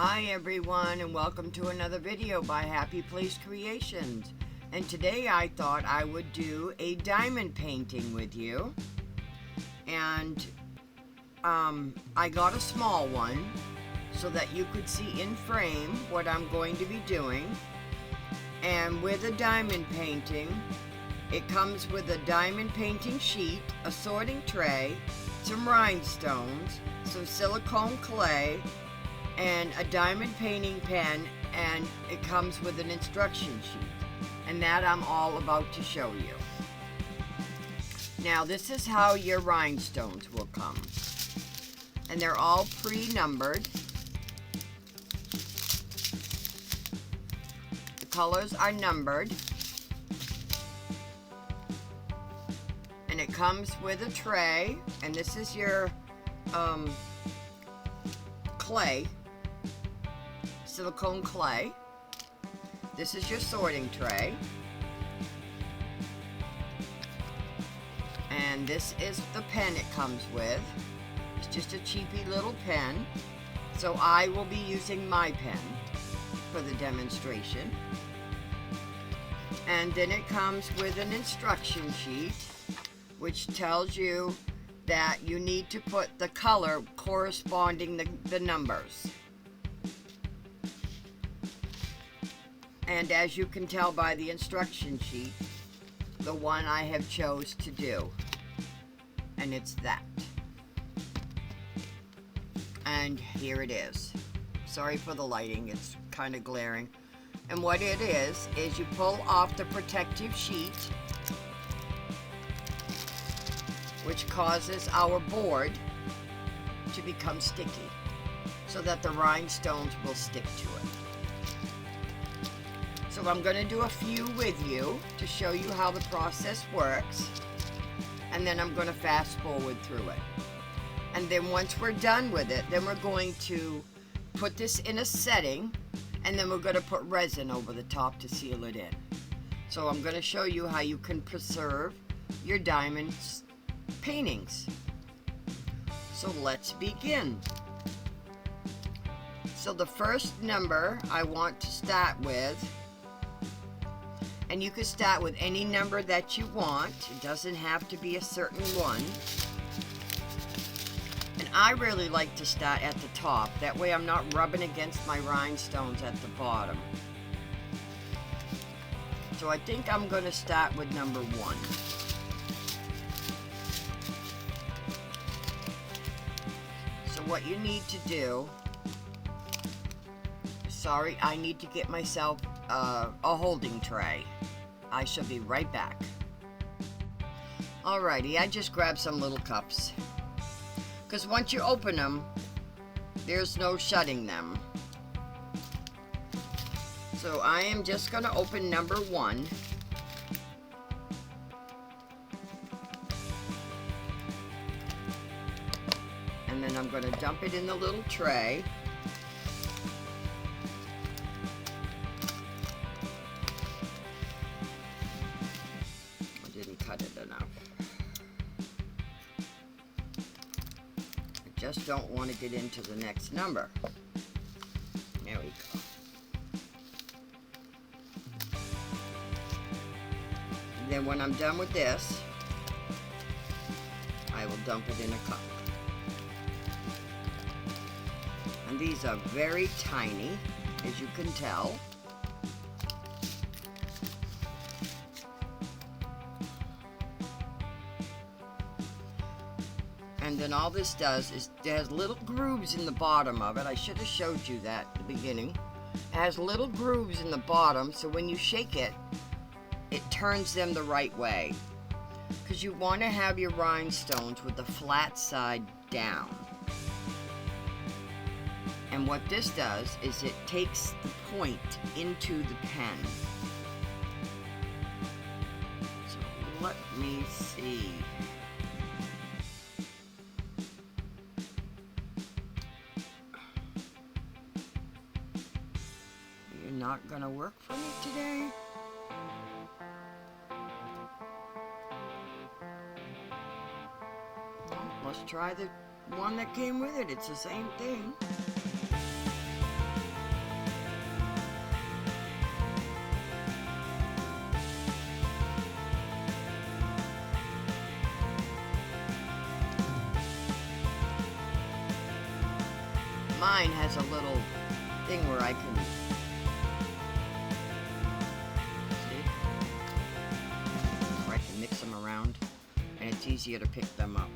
Hi everyone, and welcome to another video by Happy Place Creations. And today I thought I would do a diamond painting with you. And I got a small one so that you could see in frame what I'm going to be doing. And with a diamond painting, it comes with a diamond painting sheet, a sorting tray, some rhinestones, some silicone clay, and a diamond painting pen, and it comes with an instruction sheet, and that I'm all about to show you. Now this is how your rhinestones will come, and they're all pre-numbered. The colors are numbered, and it comes with a tray, and this is your clay, silicone clay. This is your sorting tray, and this is the pen it comes with. It's just a cheapy little pen, so I will be using my pen for the demonstration. And then it comes with an instruction sheet which tells you that you need to put the color corresponding the numbers. And as you can tell by the instruction sheet, the one I have chose to do, and it's that. And here it is. Sorry for the lighting, it's kind of glaring. And what it is you pull off the protective sheet, which causes our board to become sticky so that the rhinestones will stick to it. So I'm going to do a few with you to show you how the process works, and then I'm going to fast forward through it. And then once we're done with it, then we're going to put this in a setting, and then we're going to put resin over the top to seal it in. So I'm going to show you how you can preserve your diamonds paintings. So let's begin. So the first number I want to start with, and you can start with any number that you want, it doesn't have to be a certain one. And I really like to start at the top, that way I'm not rubbing against my rhinestones at the bottom. So I think I'm going to start with number 1. What you need to do, sorry, I need to get myself a holding tray. I shall be right back. Alrighty, I just grabbed some little cups, because once you open them, there's no shutting them. So I am just going to open number 1. And then I'm going to dump it in the little tray. I didn't cut it enough. I just don't want to get into the next number. There we go. And then when I'm done with this, I will dump it in a cup. And these are very tiny, as you can tell. And then all this does is it has little grooves in the bottom of it. I should have showed you that at the beginning. It has little grooves in the bottom, so when you shake it, it turns them the right way. Because you want to have your rhinestones with the flat side down. And what this does is it takes the point into the pen. So let me see. You're not gonna work for me today? Well, let's try the one that came with it. It's the same thing. Mine has a little thing where I can see, where I can mix them around, and it's easier to pick them up.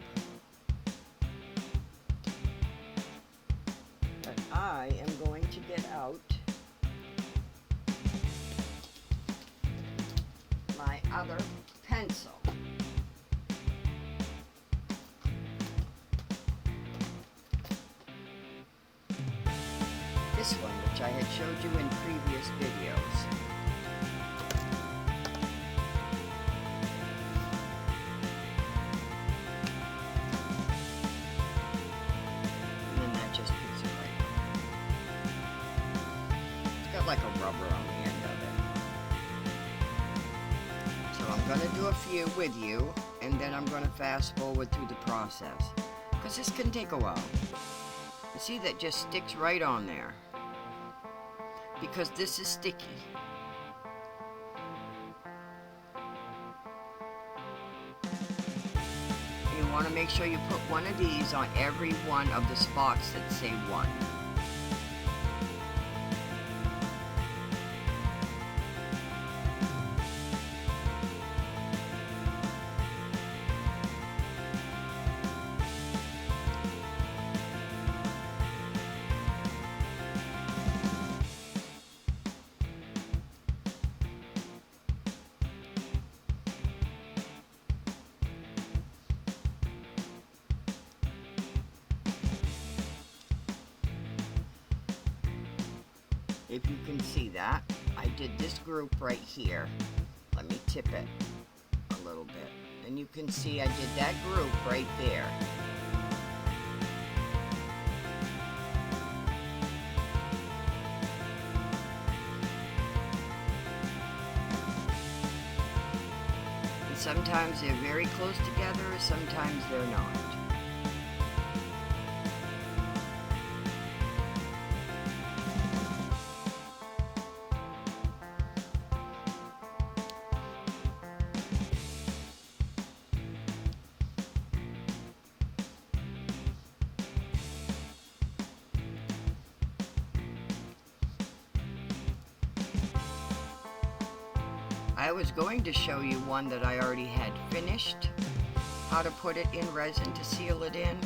But I am going to get out my other pencil. This one, which I had showed you in previous videos. And then that just picks it right up. It's got like a rubber on the end of it. So I'm going to do a few with you, and then I'm going to fast forward through the process, because this can take a while. You see, that just sticks right on there, because this is sticky. And you want to make sure you put one of these on every one of the spots that say 1. If you can see that, I did this group right here. Let me tip it a little bit. And you can see I did that group right there. And sometimes they're very close together, sometimes they're not. I was going to show you one that I already had finished, how to put it in resin to seal it in,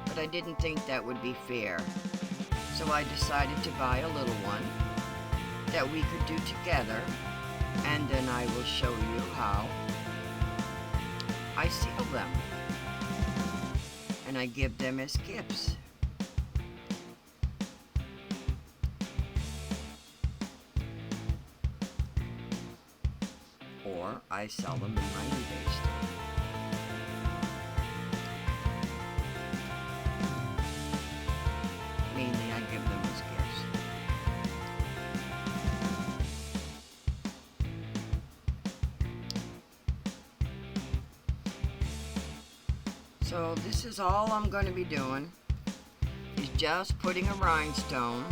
but I didn't think that would be fair. So I decided to buy a little one that we could do together, and then I will show you how I seal them. And I give them as gifts. Or I sell them in my eBay store. Mainly I give them as gifts. So this is all I'm going to be doing, is just putting a rhinestone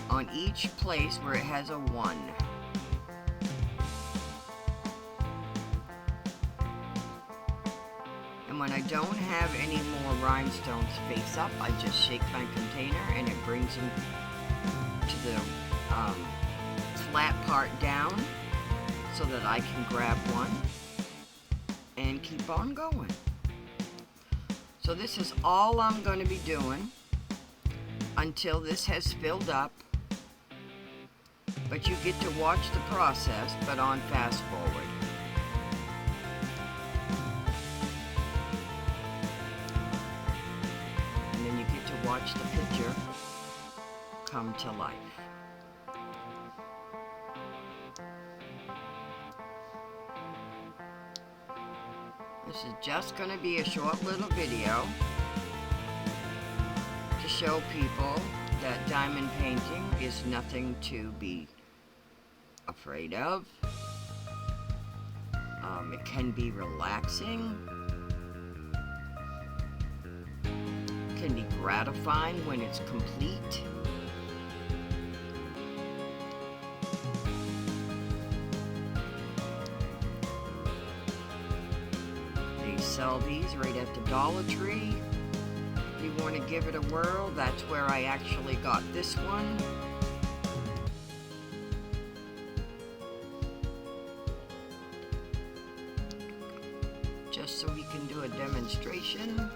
on each place where it has a 1. And when I don't have any more rhinestones face up, I just shake my container and it brings them to the flat part down so that I can grab one and keep on going. So this is all I'm going to be doing until this has filled up. But you get to watch the process, but on fast forward. Watch the picture come to life. This is just going to be a short little video to show people that diamond painting is nothing to be afraid of. It can be relaxing. Can be gratifying when it's complete. They sell these right at the Dollar Tree. If you want to give it a whirl, that's where I actually got this one. Just so we can do a demonstration.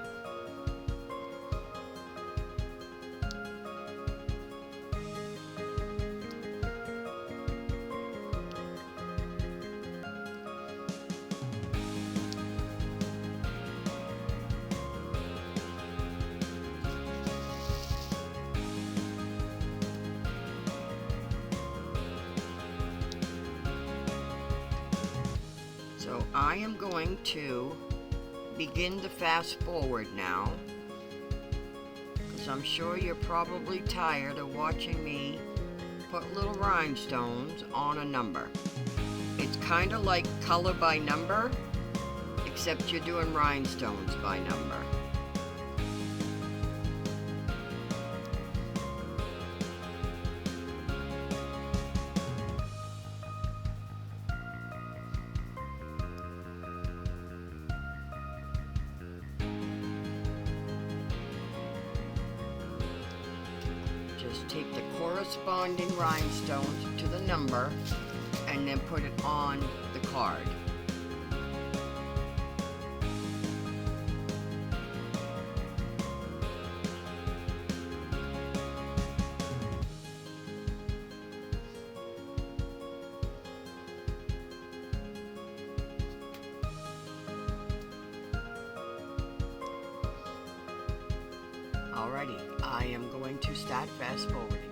So I am going to begin to fast forward now, because I'm sure you're probably tired of watching me put little rhinestones on a number. It's kind of like color by number, except you're doing rhinestones by number. Just take the corresponding rhinestones to the number and then put it on the card. Alrighty, I am going to start fast forwarding now.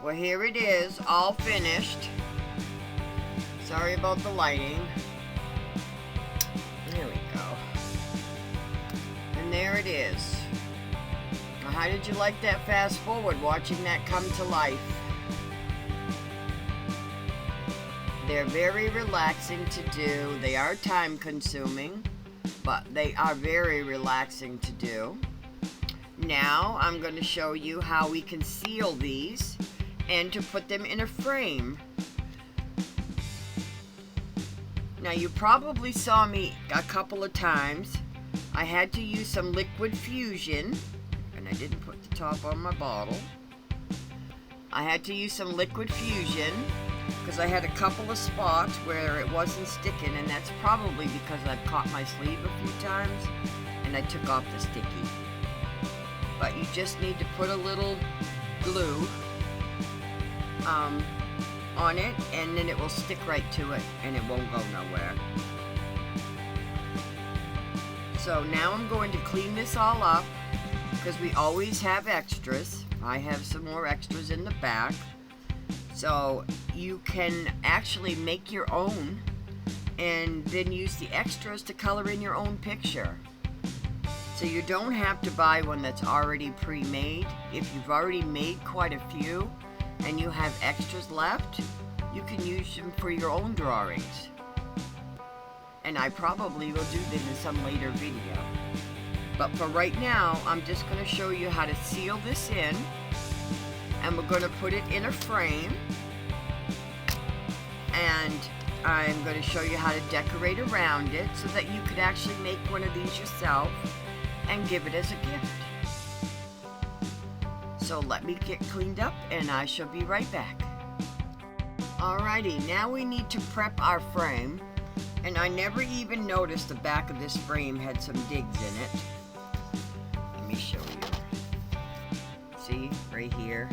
Well, here it is, all finished. Sorry about the lighting. There we go. And there it is. Now, how did you like that fast forward, watching that come to life? They're very relaxing to do. They are time consuming, but they are very relaxing to do. Now I'm going to show you how we can seal these and to put them in a frame. Now you probably saw me a couple of times. I had to use some liquid fusion, and I didn't put the top on my bottle. I had to use some liquid fusion because I had a couple of spots where it wasn't sticking, and that's probably because I've caught my sleeve a few times and I took off the sticky. But you just need to put a little glue on it, and then it will stick right to it and it won't go nowhere. So now I'm going to clean this all up because we always have extras. I have some more extras in the back. So you can actually make your own and then use the extras to color in your own picture. So you don't have to buy one that's already pre-made. If you've already made quite a few and you have extras left, you can use them for your own drawings. And I probably will do this in some later video. But for right now, I'm just going to show you how to seal this in. And we're going to put it in a frame. And I'm going to show you how to decorate around it so that you could actually make one of these yourself and give it as a gift. So let me get cleaned up and I shall be right back. Alrighty, now we need to prep our frame. And I never even noticed the back of this frame had some digs in it. Let me show you. See, right here.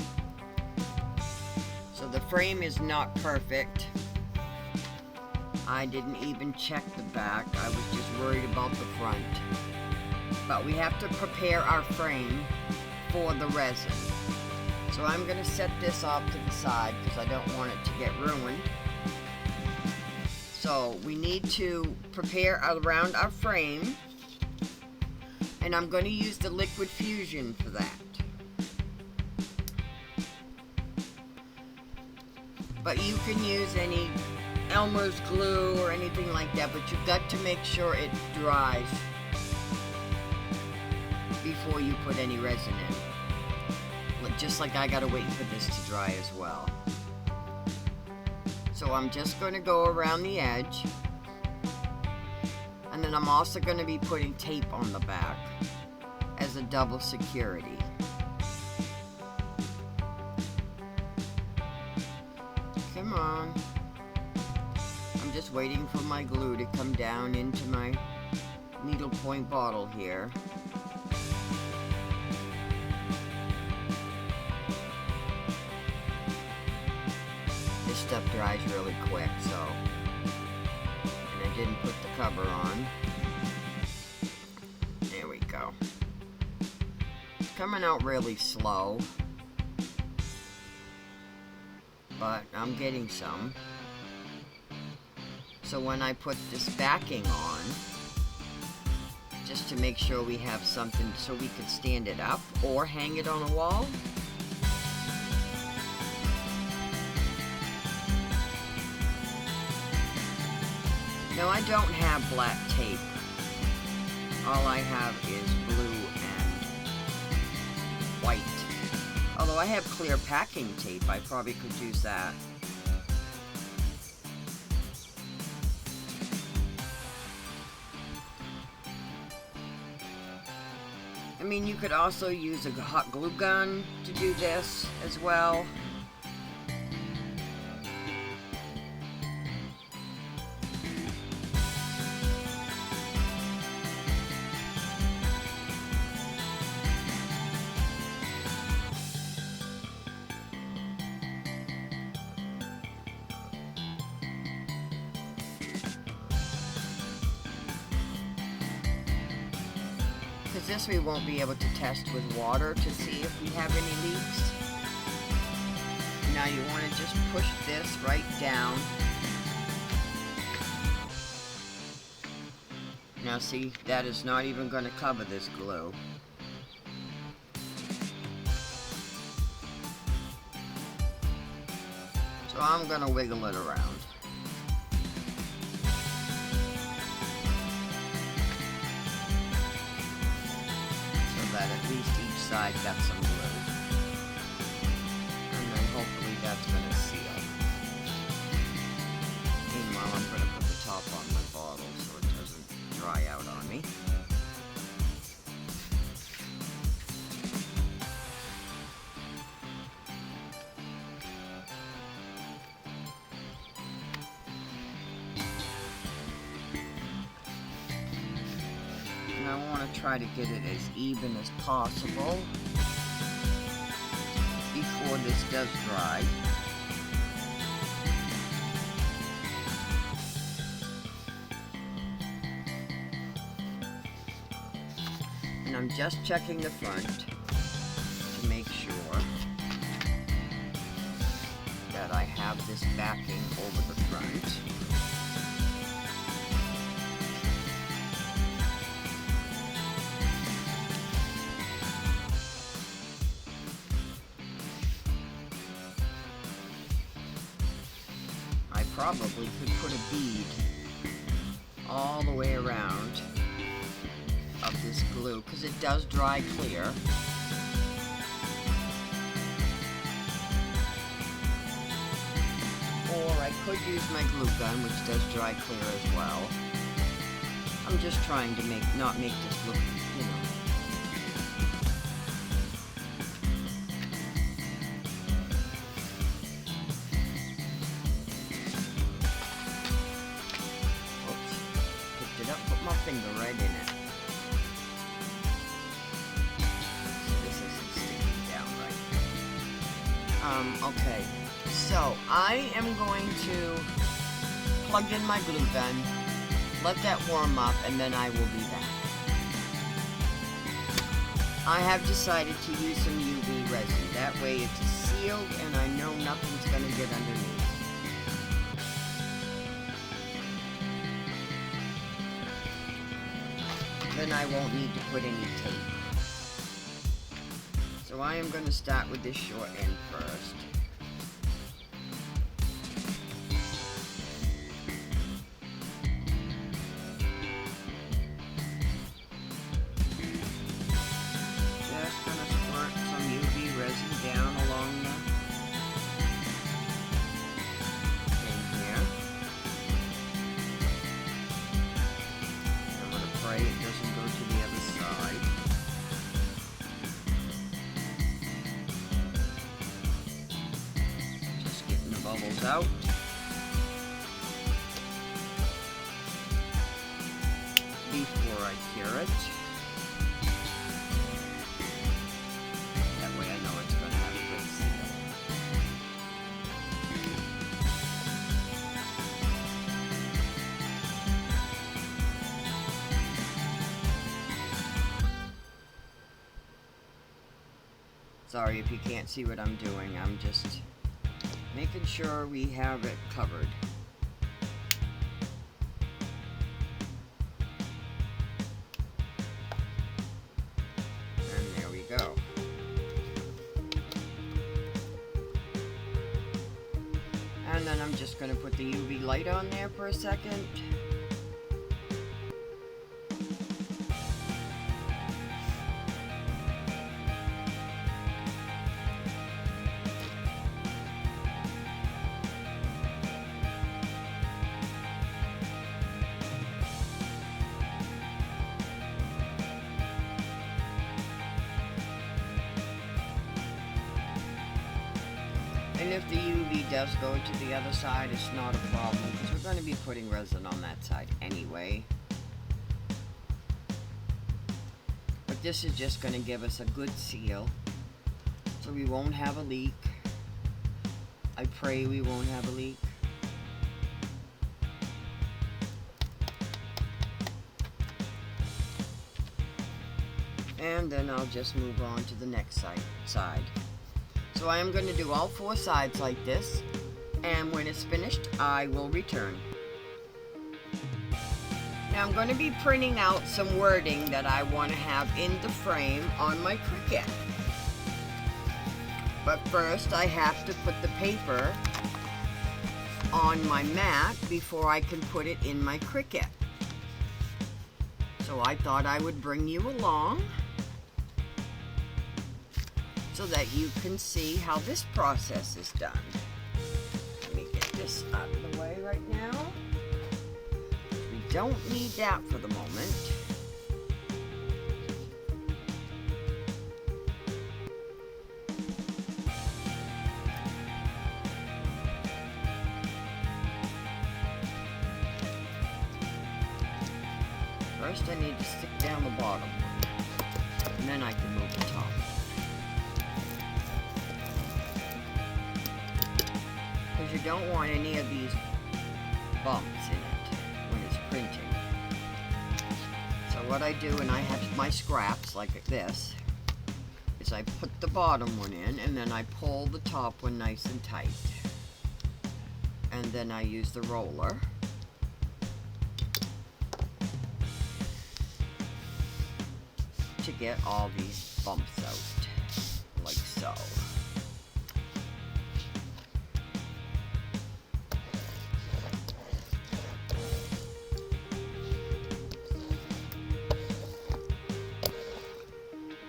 So the frame is not perfect. I didn't even check the back. I was just worried about the front. But we have to prepare our frame for the resin. So I'm going to set this off to the side because I don't want it to get ruined. So we need to prepare around our frame, and I'm going to use the liquid fusion for that. But you can use any Elmer's glue or anything like that, but you've got to make sure it dries before you put any resin in. Just like I gotta wait for this to dry as well. So I'm just going to go around the edge, and then I'm also going to be putting tape on the back as a double security. Come on. I'm just waiting for my glue to come down into my needlepoint bottle here. This stuff dries really quick, so, and I didn't put the cover on. There we go. It's coming out really slow, but I'm getting some. So when I put this backing on, just to make sure we have something so we could stand it up or hang it on a wall. Now I don't have black tape. All I have is blue and white. Although I have clear packing tape, I probably could use that. I mean, you could also use a hot glue gun to do this as well. Because this we won't be able to test with water to see if we have any leaks. Now you want to just push this right down. Now see, that is not even going to cover this glue. So I'm going to wiggle it around. So that at least each side got some glue. And then hopefully that's going to seal. Meanwhile, I'm going to put the top on my bottle so it doesn't dry out on me. And I want to try to get it as even as possible before this does dry. And I'm just checking the front to make sure that I have this backing over the front. I probably could put a bead all the way around of this glue because it does dry clear. Or I could use my glue gun, which does dry clear as well. I'm just trying to not make this look, you know. Oops, picked it up, put my finger right in it. Okay, so I am going to plug in my glue gun, let that warm up, and then I will be back. I have decided to use some UV resin. That way it's sealed and I know nothing's going to get underneath. Then I won't need to put any tape. So I am going to start with this short end first. Just going to squirt some UV resin down along the thing here. I'm going to pray it doesn't go to the other side. Bubbles out. Before I cure it. That way I know it's going to have a good seal. Sorry if you can't see what I'm doing. I'm just making sure we have it covered. And there we go. And then I'm just going to put the UV light on there for a second. And if the UV does go to the other side, it's not a problem because we're going to be putting resin on that side anyway. But this is just going to give us a good seal so we won't have a leak. I pray we won't have a leak. And then I'll just move on to the next side. So I am going to do all 4 sides like this, and when it's finished, I will return. Now I'm going to be printing out some wording that I want to have in the frame on my Cricut. But first I have to put the paper on my mat before I can put it in my Cricut. So I thought I would bring you along so that you can see how this process is done. Let me get this out of the way right now. We don't need that for the moment. First I need to stick down the bottom one, and then I can move the top. Because you don't want any of these bumps in it when it's printing. So what I do, and I have my scraps like this, is I put the bottom one in and then I pull the top one nice and tight. And then I use the roller to get all these bumps out, like so.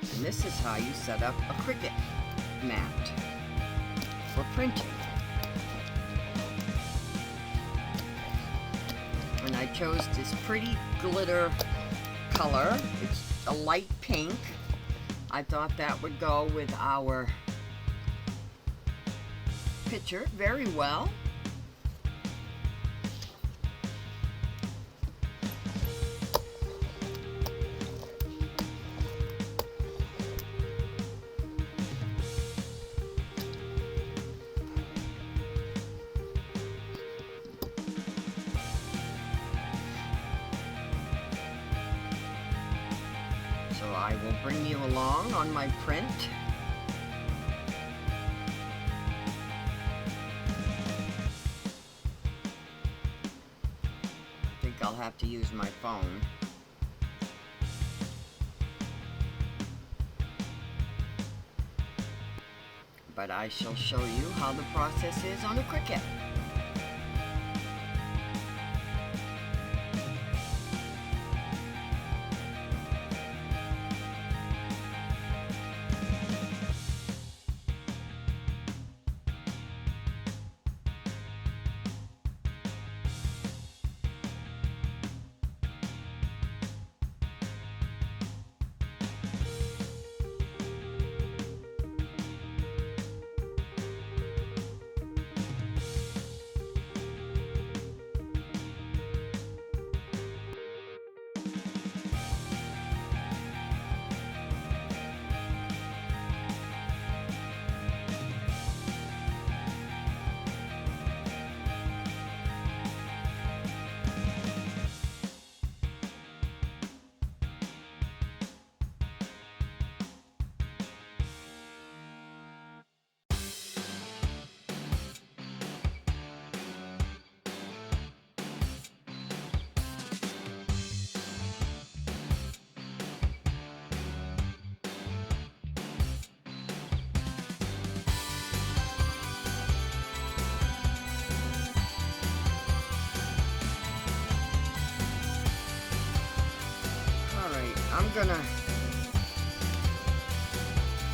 And this is how you set up a Cricut mat for printing. And I chose this pretty glitter color. It's a light pink. I thought that would go with our picture very well. So I will bring you along on my print. I think I'll have to use my phone. But I shall show you how the process is on a Cricut.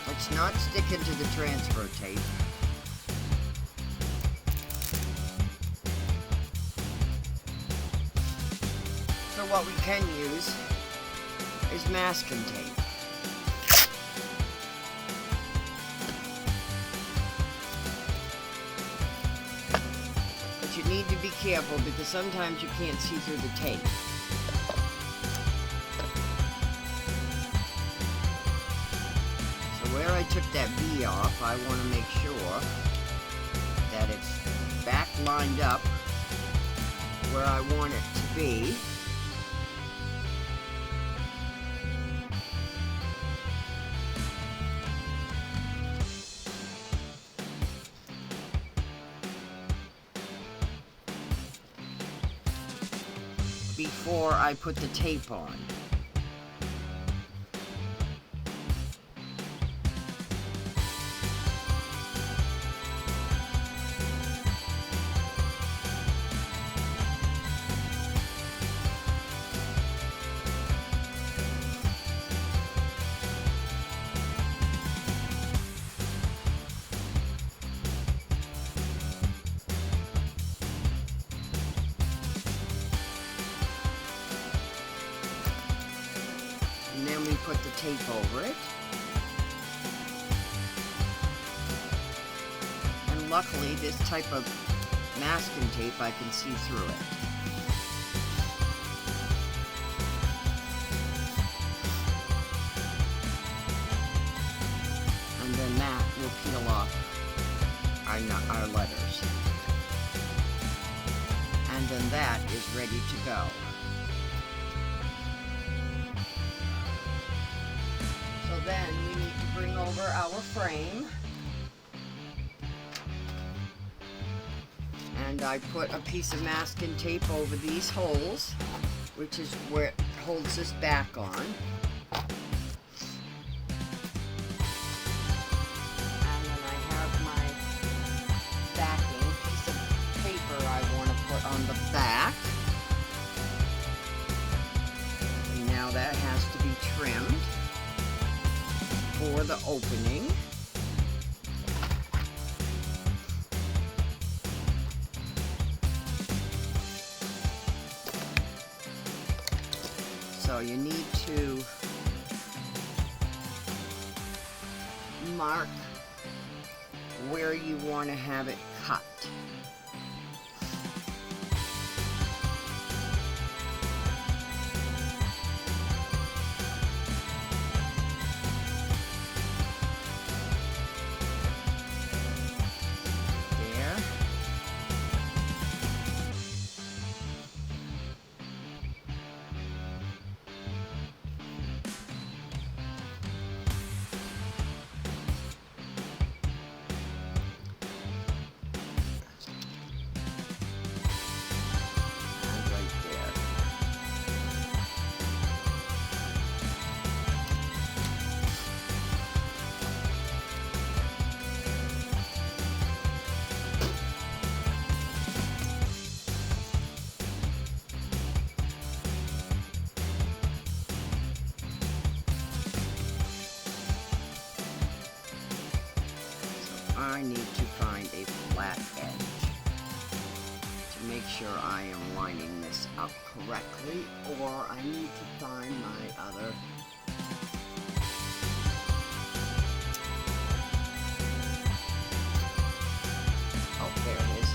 Let's not stick into the transfer tape. So what we can use is masking tape. But you need to be careful because sometimes you can't see through the tape. Where I took that V off, I want to make sure that it's back lined up where I want it to be. before I put the tape on. And then we put the tape over it. And luckily, this type of masking tape, I can see through it. And then that will peel off our letters. And then that is ready to go. So then we need to bring over our frame. And I put a piece of masking tape over these holes, which is where it holds this back on. And then I have my backing piece of paper I want to put on the back. And now that has to be trimmed for the opening. So you need to mark where you want to have it cut. I need to find a flat edge to make sure I am lining this up correctly, or I need to find my other there it is.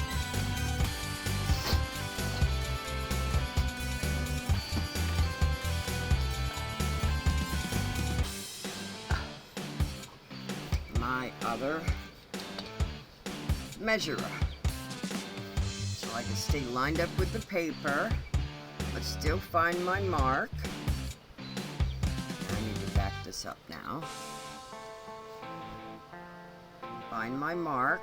My other measurer, so I can stay lined up with the paper but still find my mark. I need to back this up now. Find my mark.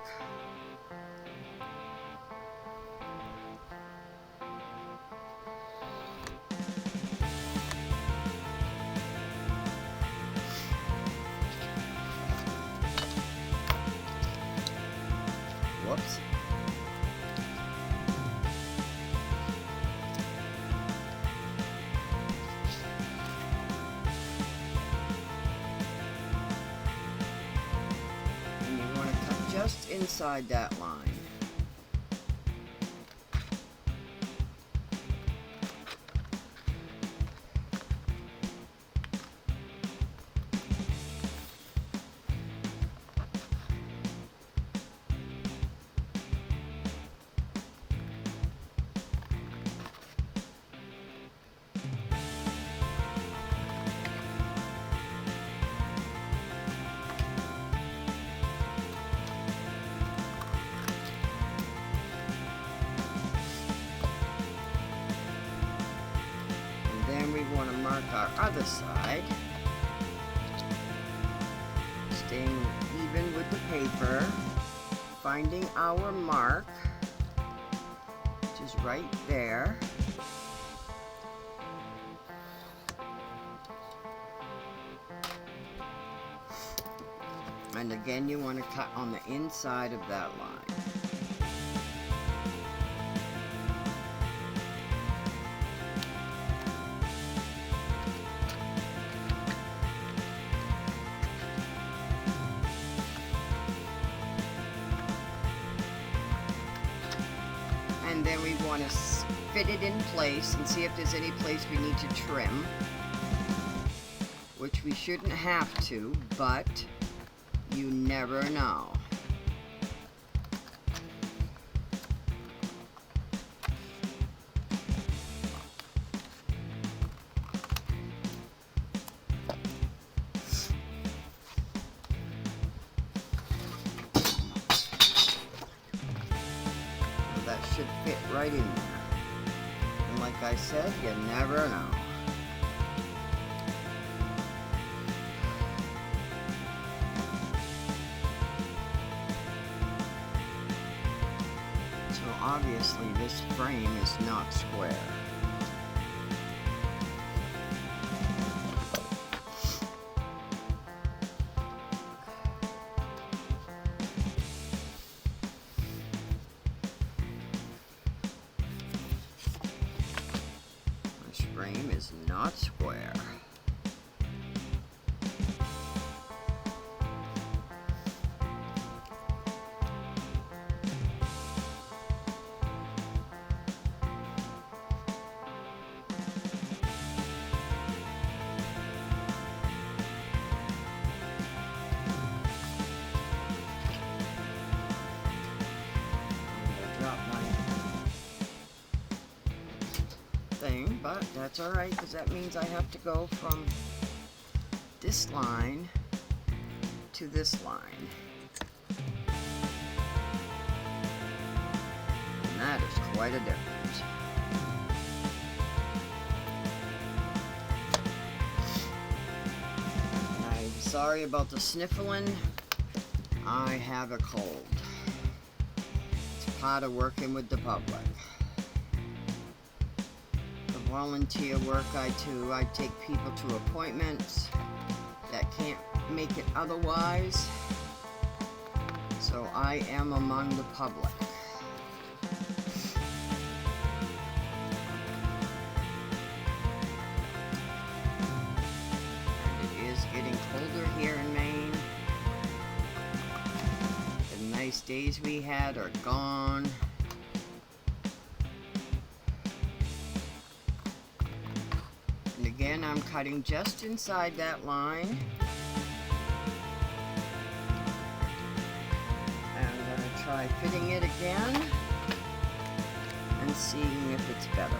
Whoops. And you want to cut just inside that line. We want to mark our other side, staying even with the paper, finding our mark, which is right there, And again, you want to cut on the inside of that line. And then we want to fit it in place and see if there's any place we need to trim, which we shouldn't have to, but you never know. That should fit right in there. And like I said, you never know. So obviously this frame is not square. Frame is not square. But that's alright, because that means I have to go from this line to this line. And that is quite a difference. I'm sorry about the sniffling. I have a cold. It's part of working with the public. Volunteer work I do. I take people to appointments that can't make it otherwise. So I am among the public. And it is getting colder here in Maine. The nice days we had are gone. Again, I'm cutting just inside that line. And I'm going to try fitting it again and seeing if it's better.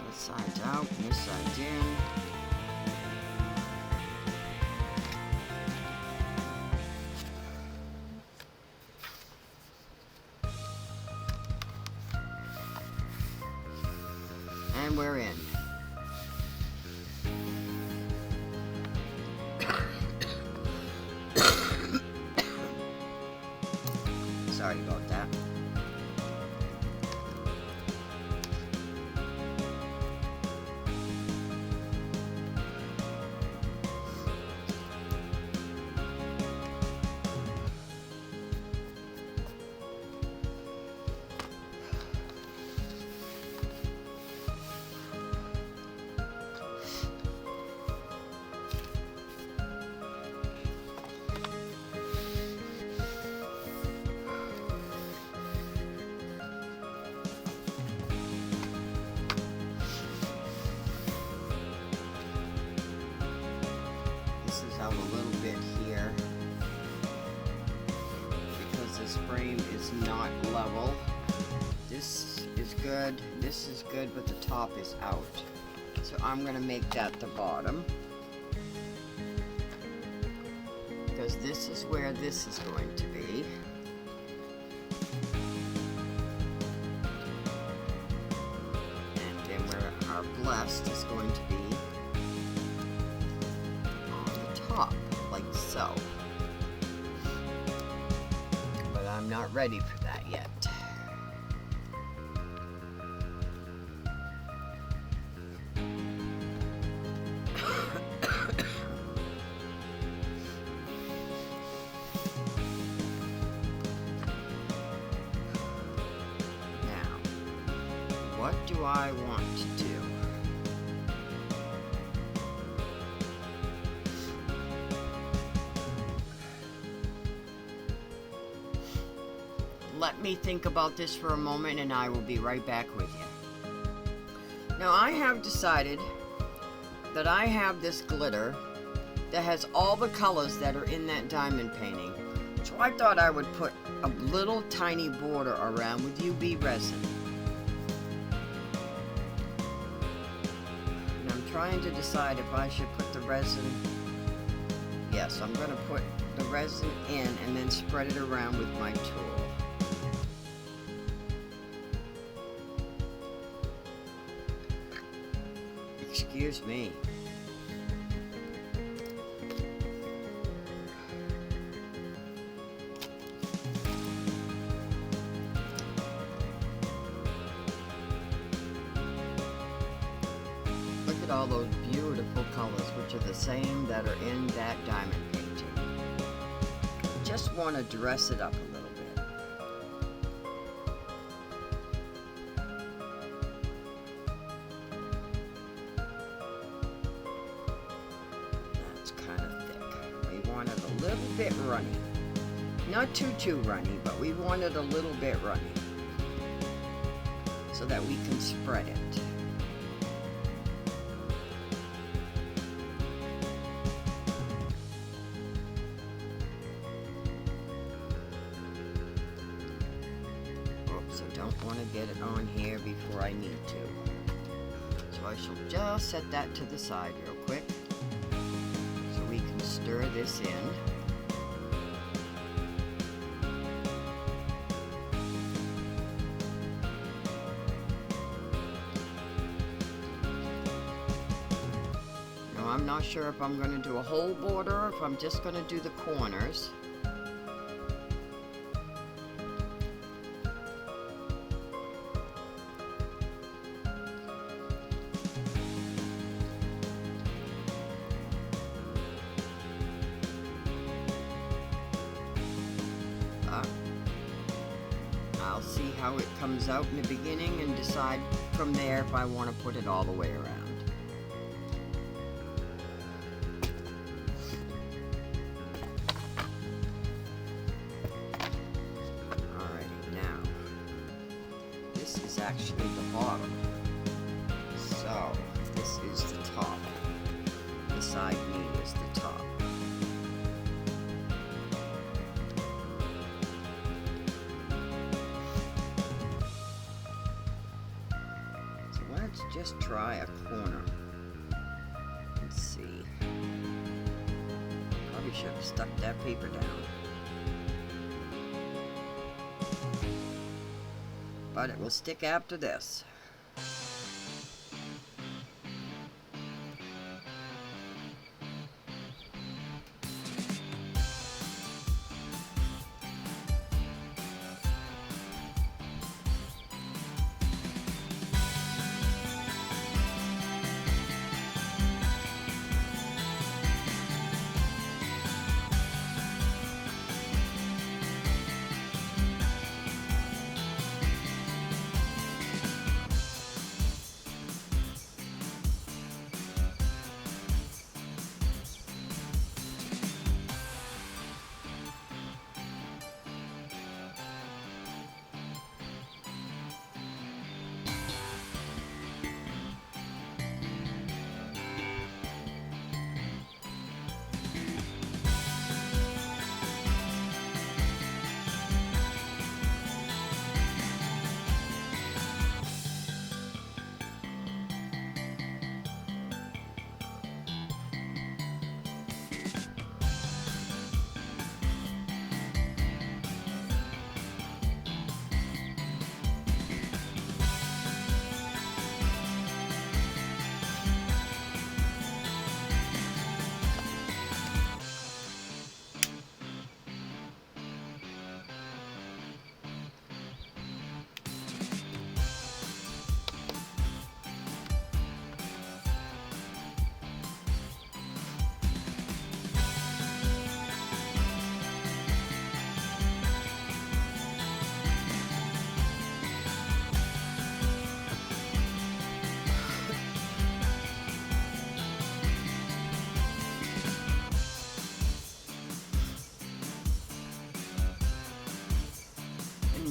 This side's out, and this side's in. And we're in. Sorry about that. Out a little bit here because this frame is not level. This is good, but the top is out. So I'm going to make that the bottom, because this is where this is going to be. And then where our blessed is going to be top, like so. But I'm not ready for that yet. what do I want to do? Let me think about this for a moment and I will be right back with you. Now I have decided that I have this glitter that has all the colors that are in that diamond painting. So I thought I would put a little tiny border around with UV resin. And I'm trying to decide if I should put the resin. Yes, I'm going to put the resin in and then spread it around with my tool. Excuse me. Look at all those beautiful colors, which are the same that are in that diamond painting. Just want to dress it up a little bit. That's kind of thick. We want it a little bit runny. Not too runny, but we want it a little bit runny so that we can spread it. Oops, I don't want to get it on here before I need to. So I shall just set that to the side real quick so we can stir this in. I'm not sure if I'm going to do a whole border or if I'm just going to do the corners. I'll see how it comes out in the beginning and decide from there if I want to put it all the way around. Actually the bottom, so this is the top. The side knee is the top. So let's just try a corner and see. Probably should have stuck that paper down. But it will stick after this.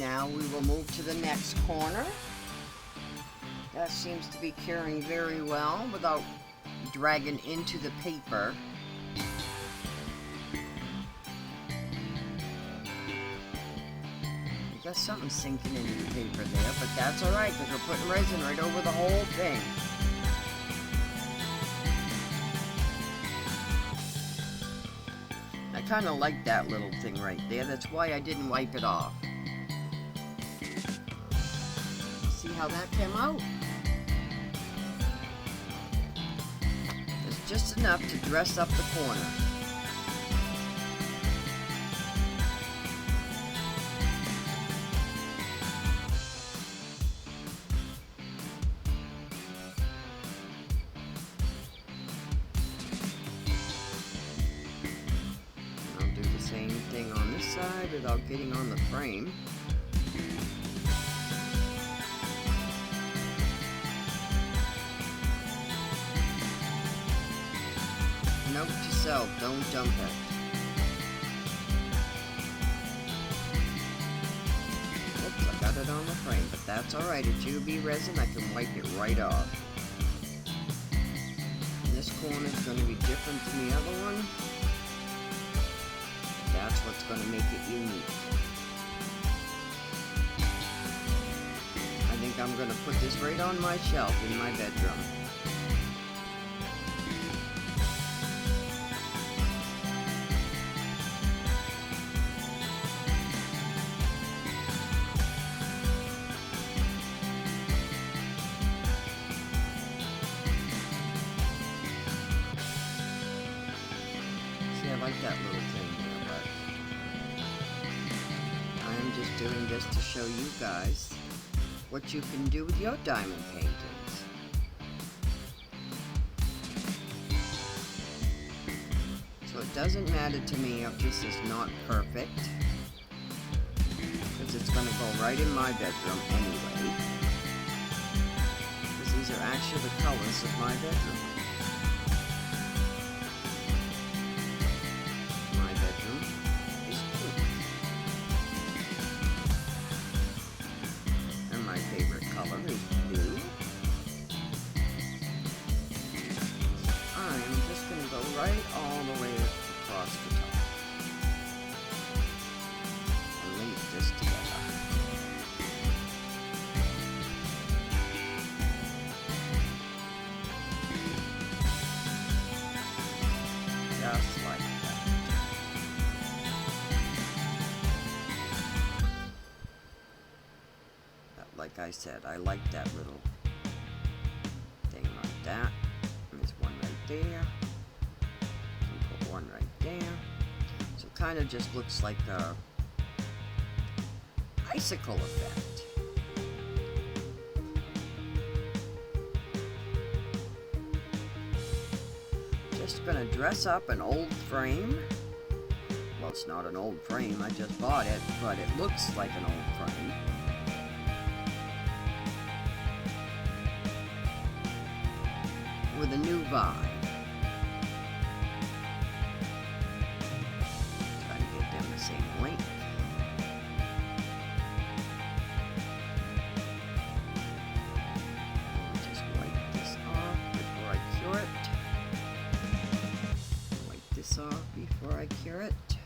Now we will move to the next corner. That seems to be curing very well without dragging into the paper. We got something sinking into the paper there, but that's alright because we're putting resin right over the whole thing. I kind of like that little thing right there. That's why I didn't wipe it off. See how that came out? It's just enough to dress up the corner. Same thing on this side without getting on the frame. Note to self, don't dump it. Oops, I got it on the frame, but that's alright. It's UV resin, I can wipe it right off. And this corner is going to be different than the other one. That's what's going to make it unique. I think I'm going to put this right on my shelf in my bedroom. See, I like that little thing. Just doing this to show you guys what you can do with your diamond paintings. So it doesn't matter to me if this is not perfect, because it's going to go right in my bedroom anyway, because these are actually the colors of my bedroom. Right all the way across the top and link this together. Just like that. But like I said, I like that little thing like that. There's one right there. One right there. So it kind of just looks like a icicle effect. Just gonna dress up an old frame. Well, it's not an old frame, I just bought it, but it looks like an old frame. With a new vibe. Same length. Just wipe this off before I cure it. Wipe this off before I cure it.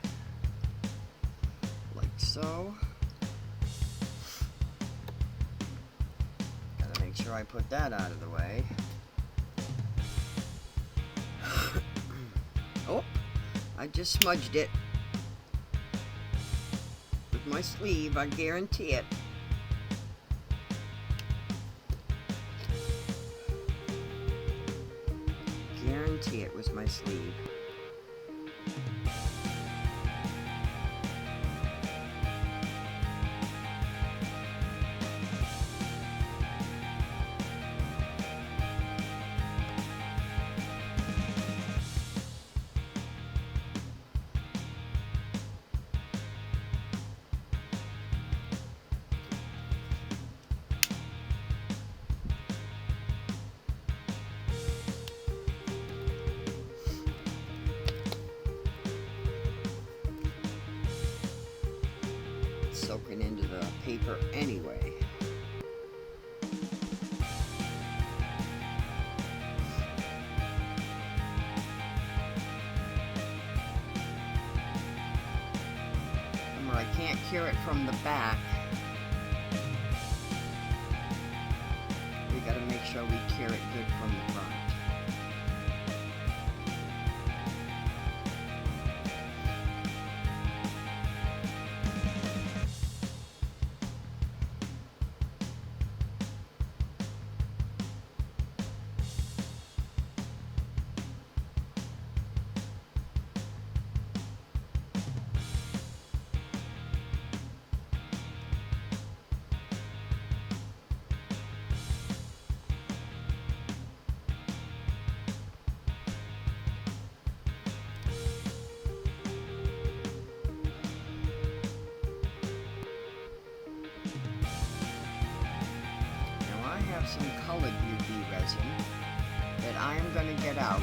Like so. Gotta make sure I put that out of the way. Oh, I just smudged it. My sleeve, I guarantee it. Guarantee it was my sleeve. it's soaking into the paper anyway. Remember, I can't cure it from the back. We gotta make sure we cure it good from the front. Some colored UV resin that I am going to get out.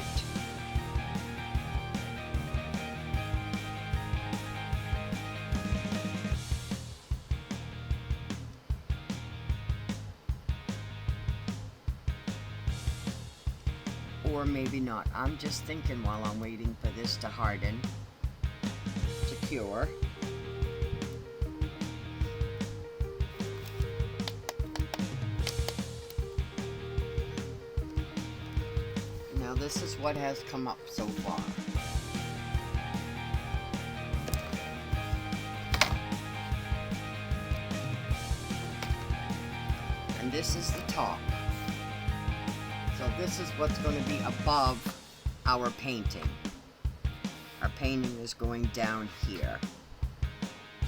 Or maybe not. I'm just thinking while I'm waiting for this to harden, to cure. This is what has come up so far. And this is the top. So this is what's going to be above our painting. Our painting is going down here.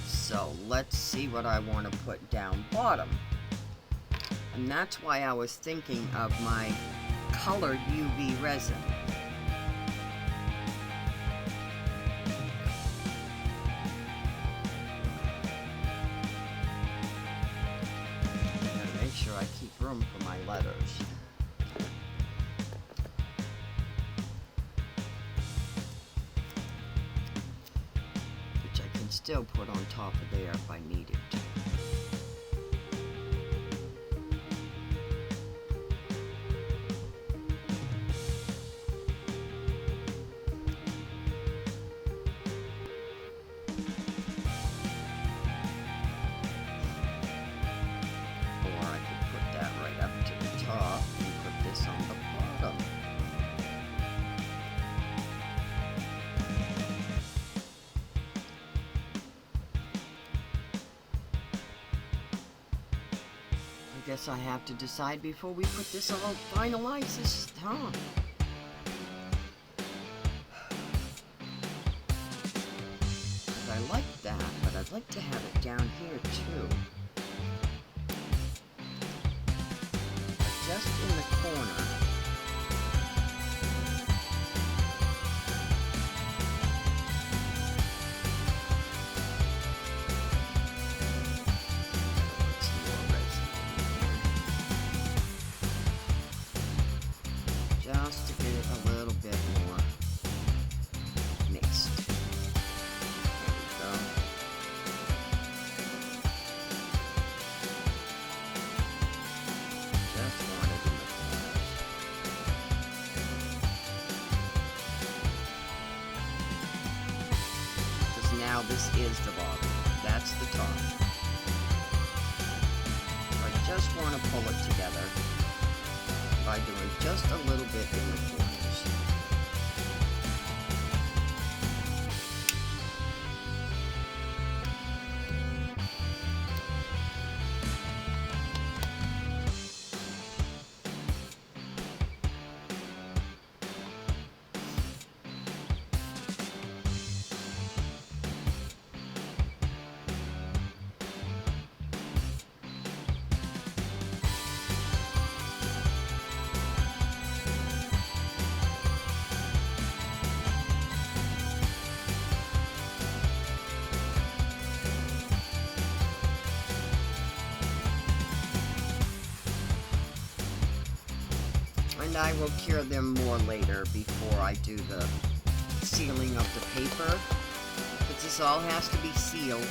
So let's see what I want to put down bottom. And that's why I was thinking of my colored UV resin. Gotta make sure I keep room for my letters. Which I can still put on top of there if I needed to. I guess I have to decide before we put this all finalize this, huh? I like that, but I'd like to have it down here too. Just in the corner. Just to get it a little bit more mixed. There we go. Just want it in the corners. Because now this is the bottom. That's the top. I just want to pull it together by doing just a little bit in the corners. And I will cure them more later before I do the sealing of the paper. But this all has to be sealed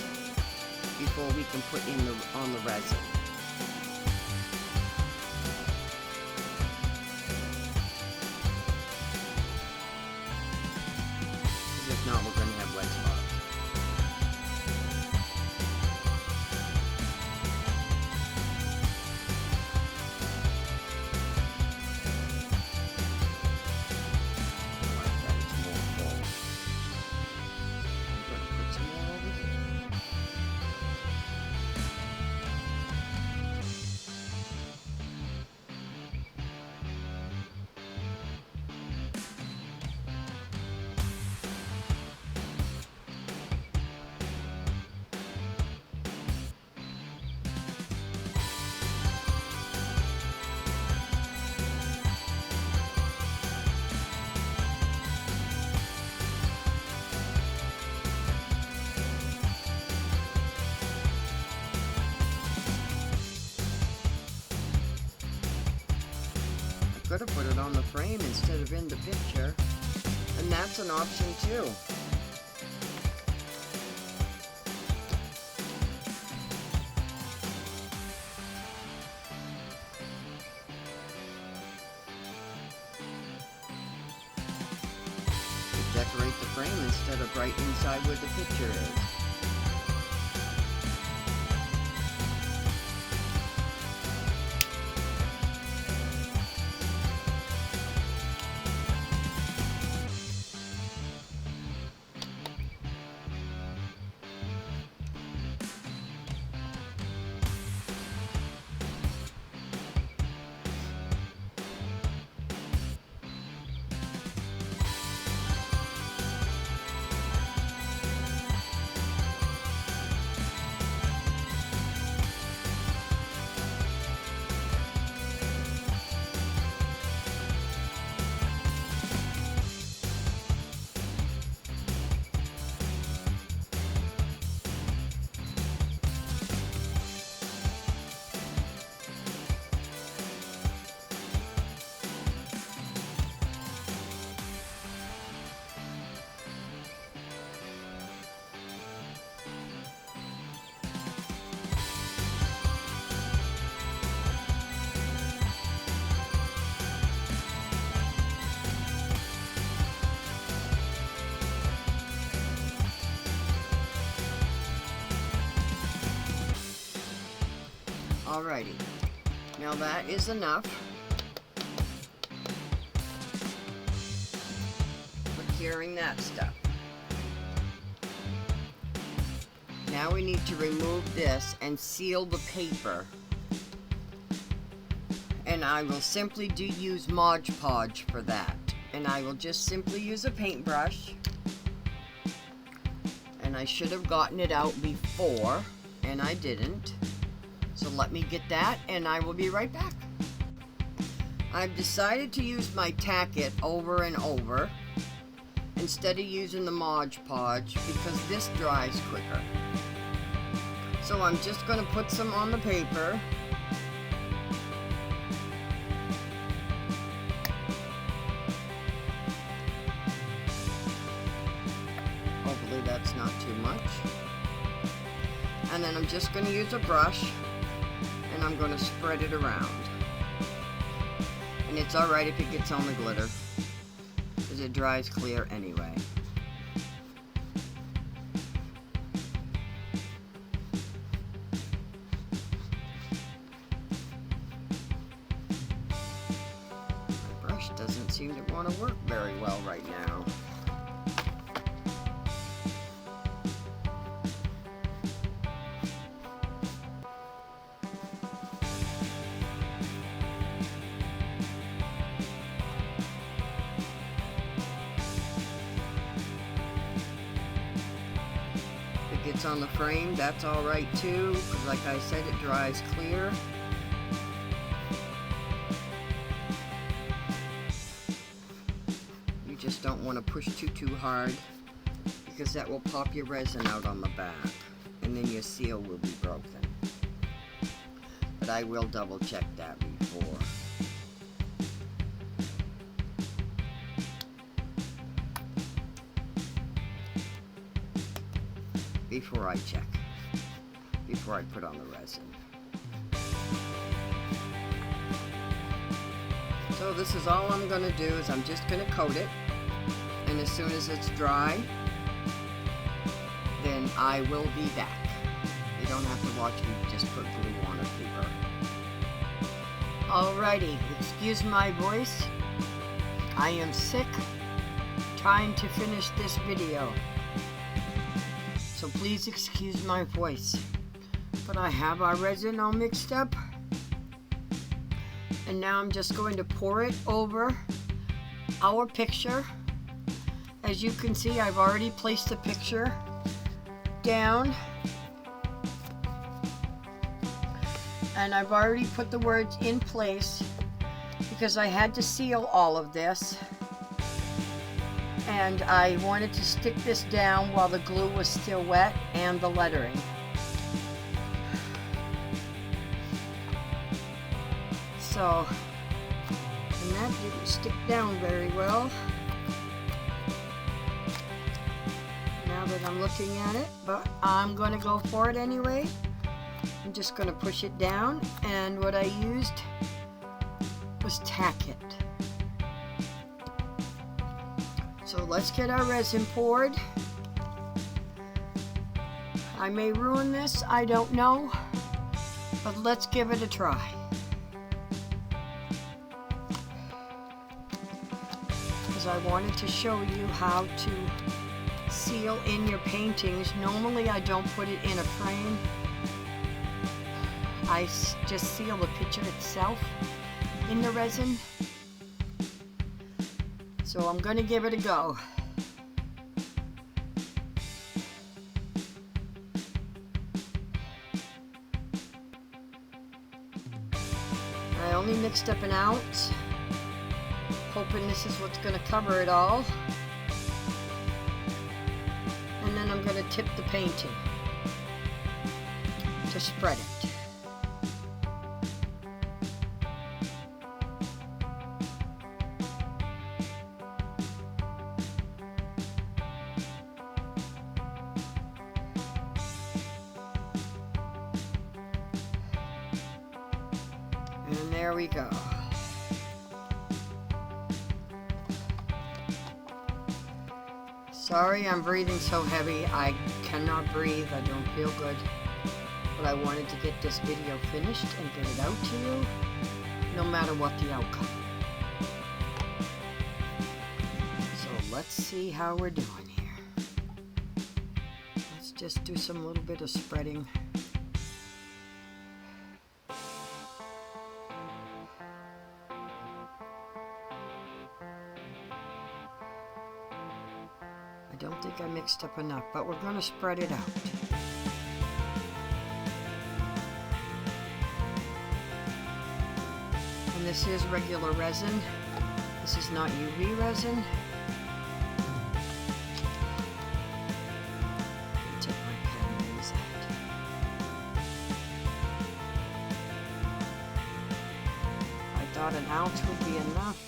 before we can put in on the resin. If not, we're going to have wet spots. I like that, it's more full. I'm going to put some more over here. Could have put it on the frame instead of in the picture, and that's an option too. Decorate the frame instead of right inside where the picture is. Alrighty, now that is enough for curing that stuff. Now we need to remove this and seal the paper. And I will simply use Mod Podge for that. And I will just simply use a paintbrush. And I should have gotten it out before, and I didn't. So let me get that, and I will be right back. I've decided to use my Tack It over and over instead of using the Mod Podge because this dries quicker. So I'm just going to put some on the paper. Hopefully that's not too much. And then I'm just going to use a brush. And I'm going to spread it around. And it's alright if it gets on the glitter, because it dries clear anyway. My brush doesn't seem to want to work very well right now. Gets on the frame, that's all right too, because like I said, it dries clear. You just don't want to push too hard, because that will pop your resin out on the back, and then your seal will be broken. But I will double check that before I check. before I put on the resin. So this is all I'm going to do is I'm just going to coat it, and as soon as it's dry, then I will be back. You don't have to watch me just put glue on a paper. Alrighty, excuse my voice. I am sick trying to finish this video, so please excuse my voice. But I have our resin all mixed up, and now I'm just going to pour it over our picture. As you can see, I've already placed the picture down, and I've already put the words in place because I had to seal all of this, and I wanted to stick this down while the glue was still wet and the lettering. So, and that didn't stick down very well now that I'm looking at it, but I'm going to go for it anyway. I'm just going to push it down, and what I used was tack it. So let's get our resin poured. I may ruin this, I don't know, but let's give it a try. Because I wanted to show you how to seal in your paintings. Normally I don't put it in a frame. I just seal the picture itself in the resin. So I'm going to give it a go. I only mixed up an ounce, hoping this is what's going to cover it all. And then I'm going to tip the painting to spread it. And there we go. Sorry I'm breathing so heavy. I cannot breathe. I don't feel good. But I wanted to get this video finished and get it out to you, no matter what the outcome. So let's see how we're doing here. Let's just do some little bit of spreading. I don't think I mixed up enough, but we're going to spread it out. And this is regular resin. This is not UV resin. I'll take my pen and use that. I thought an ounce would be enough.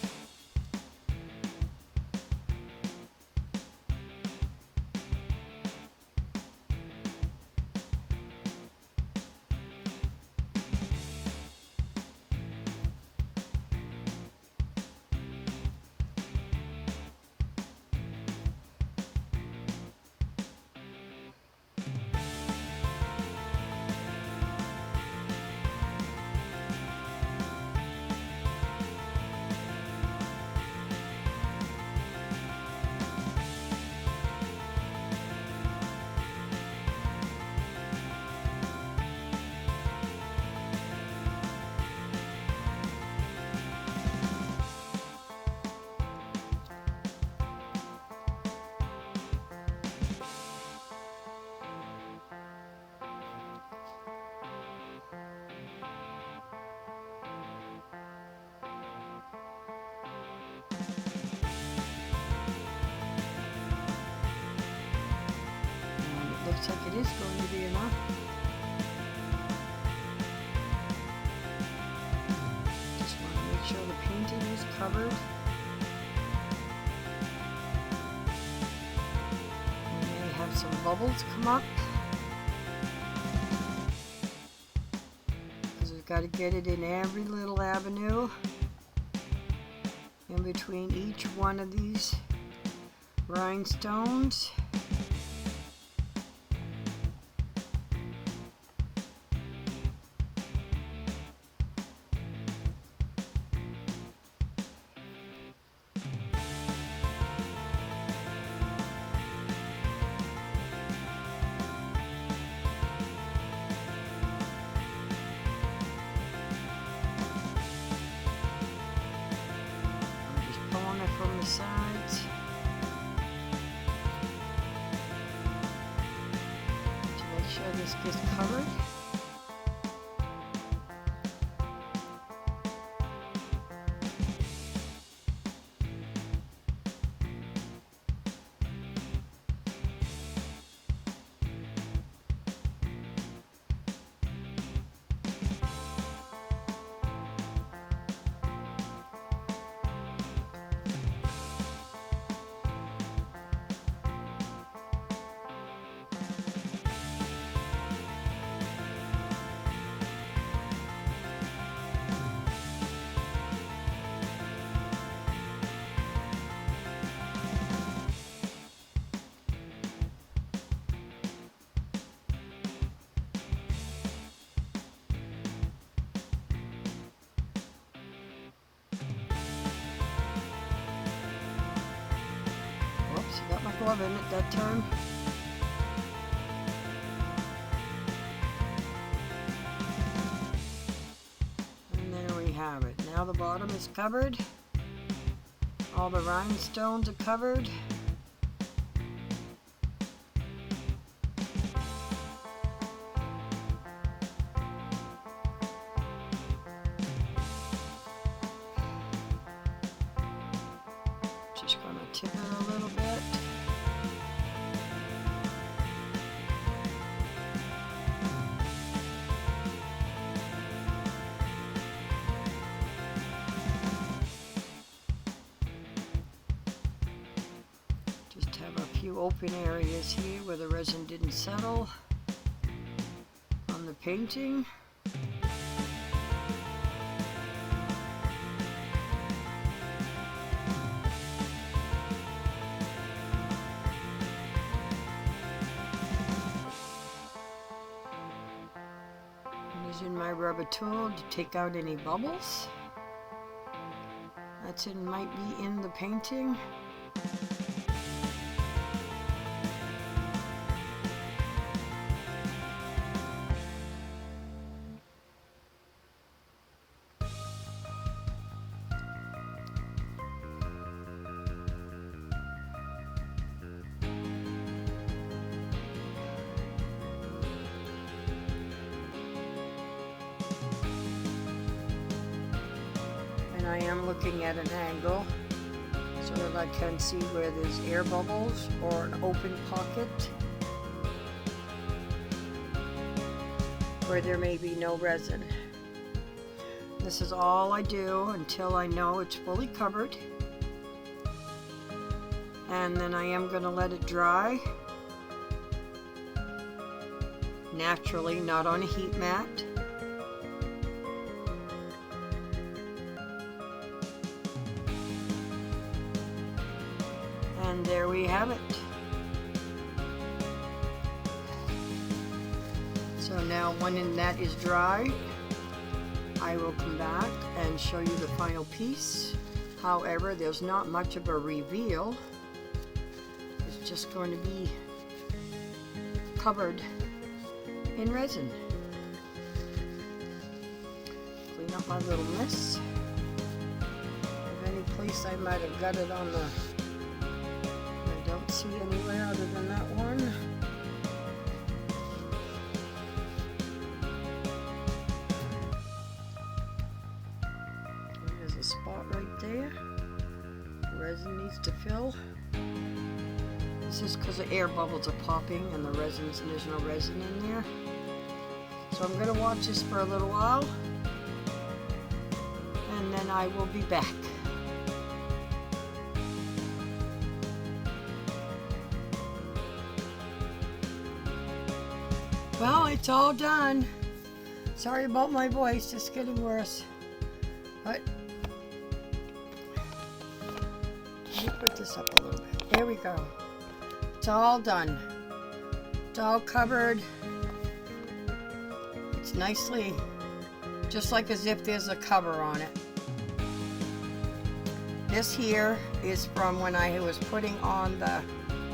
Looks like it is going to be enough. Just want to make sure the painting is covered. We may have some bubbles come up. got to get it in every little avenue in between each one of these rhinestones. From the sides to make sure this gets covered. Got my glove in it that time. And there we have it. Now the bottom is covered. All the rhinestones are covered. Just going to tip it a little bit. Just have a few open areas here where the resin didn't settle on the painting. Using my rubber tool to take out any bubbles might be in the painting. I am looking at an angle so that I can see where there's air bubbles or an open pocket where there may be no resin. This is all I do until I know it's fully covered, and then I am going to let it dry naturally, not on a heat mat. And there we have it. So now when that is dry, I will come back and show you the final piece. However, there's not much of a reveal. It's just going to be covered in resin. Clean up my little mess. Of any place I might have got it on the... I don't see anywhere other than that one. There's a spot right there. The resin needs to fill. This is because the air bubbles are popping and the resin's, and there's no resin in there. So I'm going to watch this for a little while, and then I will be back. Well, it's all done. Sorry about my voice, it's getting worse. But let me put this up a little bit. There we go. It's all done. It's all covered. It's nicely, just like as if there's a cover on it. This here is from when I was putting on the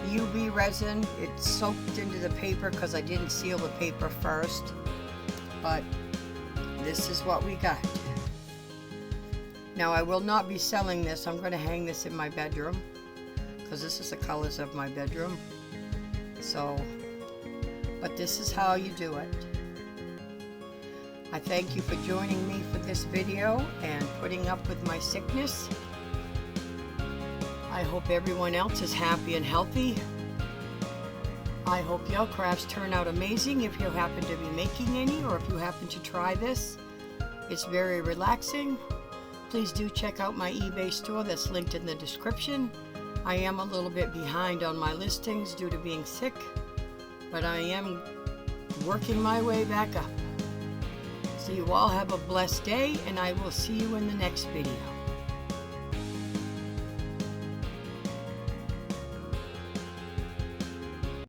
UV resin. It soaked into the paper because I didn't seal the paper first. But this is what we got. Now I will not be selling this. I'm going to hang this in my bedroom because this is the colors of my bedroom. So, but this is how you do it. I thank you for joining me for this video and putting up with my sickness. I hope everyone else is happy and healthy. I hope your crafts turn out amazing if you happen to be making any, or if you happen to try this. It's very relaxing. Please do check out my eBay store that's linked in the description. I am a little bit behind on my listings due to being sick, but I am working my way back up. So you all have a blessed day, and I will see you in the next video.